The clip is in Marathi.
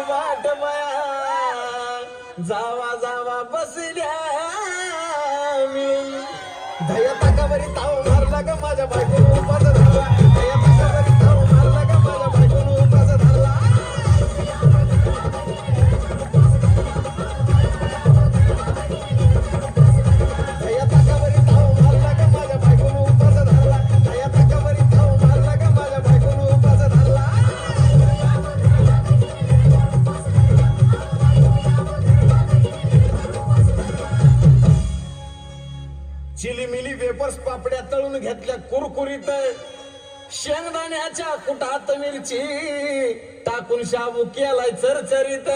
वाट बया जावा जावा बसल्या मी दया ताकावरी ताव मारला का माझ्या बायकोनं उपास धरला दया ताकावरी ताव मारला का माझ्या बायकोनं उपास धरला दया ताकावरी ताव मारला का माझ्या बायकोनं उपास धरला दया ताकावरी ताव मारला का माझ्या बायकोनं उपास धरला चिलीमिली वेपर्स पापड्या तळून घेतल्या कुरकुरीत शेंगदाण्याच्या कुटात मिरची टाकून शाबू केलाय चरचरीत